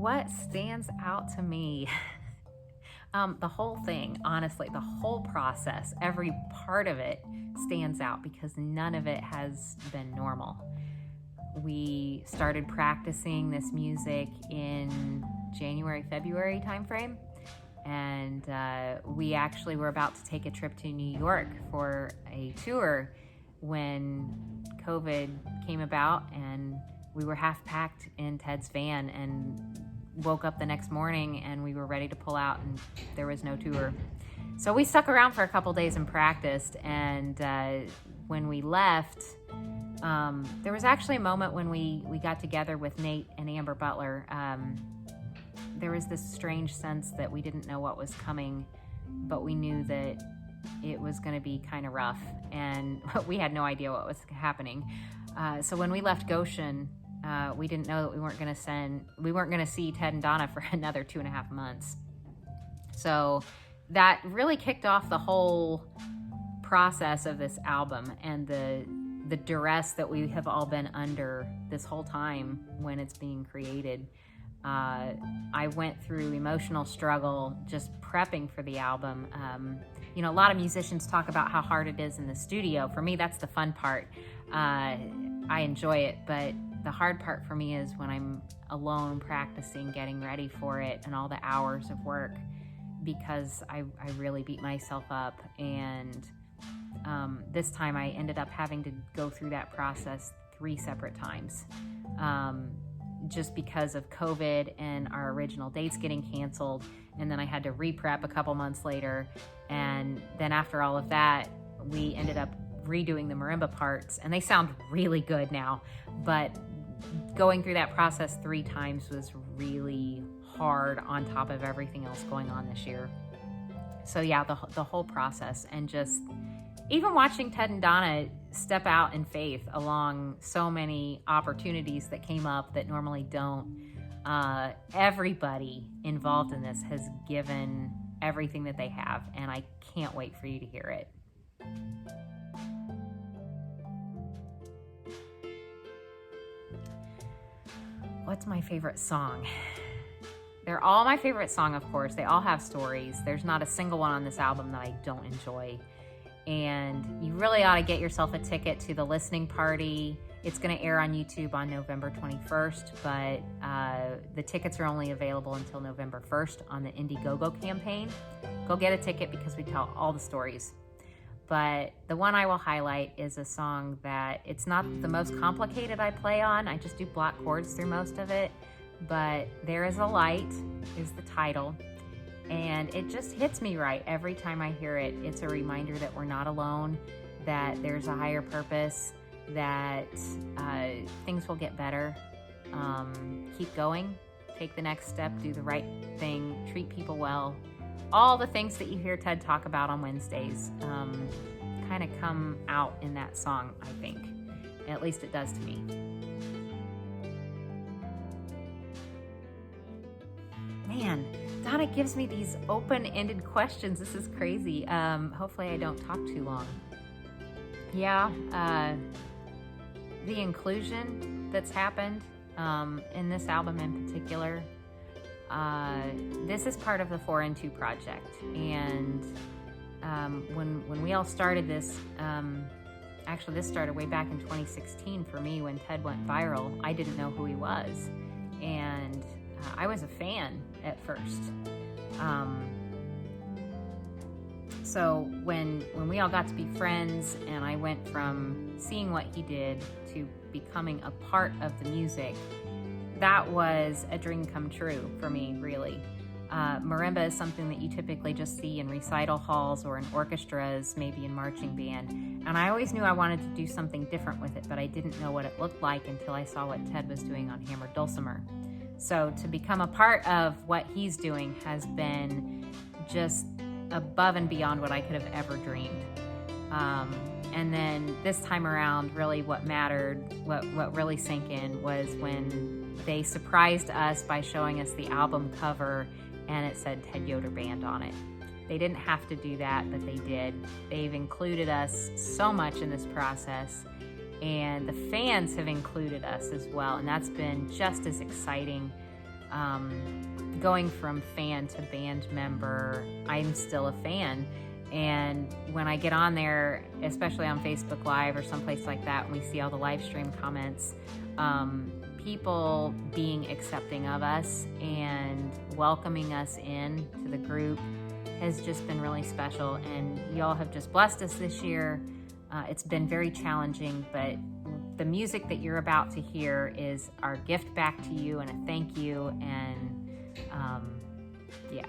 what stands out to me? The whole thing, honestly, the whole process, every part of it stands out because none of it has been normal. We started practicing this music in January, February timeframe, and we actually were about to take a trip to New York for a tour when COVID came about, and we were half packed in Ted's van and woke up the next morning and we were ready to pull out and there was no tour. So we stuck around for a couple days and practiced, and when we left, there was actually a moment when we got together with Nate and Amber Butler. There was this strange sense that we didn't know what was coming, but we knew that it was going to be kind of rough, and we had no idea what was happening. So when we left Goshen, we didn't know that we weren't going to see Ted and Donna for another 2.5 months. So that really kicked off the whole process of this album and the duress that we have all been under this whole time when it's being created. I went through emotional struggle just prepping for the album. A lot of musicians talk about how hard it is in the studio. For me, that's the fun part. I enjoy it, but the hard part for me is when I'm alone practicing, getting ready for it, and all the hours of work, because I really beat myself up. And this time I ended up having to go through that process 3 separate times. Just because of COVID and our original dates getting canceled. And then I had to re-prep a couple months later. And then after all of that, we ended up redoing the marimba parts, and they sound really good now. But going through that process 3 times was really hard on top of everything else going on this year. So yeah, the whole process, and just even watching Ted and Donna step out in faith along so many opportunities that came up that normally don't. Everybody involved in this has given everything that they have, and I can't wait for you to hear it. What's my favorite song? They're all my favorite song, of course. They all have stories. There's not a single one on this album that I don't enjoy. And you really ought to get yourself a ticket to the listening party. It's going to air on YouTube on November 21st, but the tickets are only available until November 1st on the Indiegogo campaign. Go get a ticket because we tell all the stories. But the one I will highlight is a song that it's not the most complicated I play on. I just do block chords through most of it. But There Is a Light is the title. And it just hits me right every time I hear it. It's a reminder that we're not alone, that there's a higher purpose, that things will get better. Keep going, take the next step, do the right thing, treat people well. All the things that you hear Ted talk about on Wednesdays kind of come out in that song, I think. At least it does to me. Man, Donna gives me these open-ended questions. This is crazy. Hopefully I don't talk too long. Yeah, the inclusion that's happened in this album in particular. This is part of the 4 in 2 project. And when we all started this, actually this started way back in 2016 for me when Ted went viral. I didn't know who he was. And I was a fan at first. So when we all got to be friends and I went from seeing what he did to becoming a part of the music, that was a dream come true for me, really. Marimba is something that you typically just see in recital halls or in orchestras, maybe in marching band. And I always knew I wanted to do something different with it, but I didn't know what it looked like until I saw what Ted was doing on Hammered Dulcimer. So to become a part of what he's doing has been just above and beyond what I could have ever dreamed. And then this time around, really what mattered, what really sank in was when they surprised us by showing us the album cover and it said Ted Yoder Band on it. They didn't have to do that, but they did. They've included us so much in this process, and the fans have included us as well, and that's been just as exciting. going from fan to band member, I'm still a fan. And when I get on there, especially on Facebook Live or someplace like that, when we see all the live stream comments, people being accepting of us and welcoming us in to the group has just been really special. And y'all have just blessed us this year. It's been very challenging, but the music that you're about to hear is our gift back to you and a thank you. And yeah.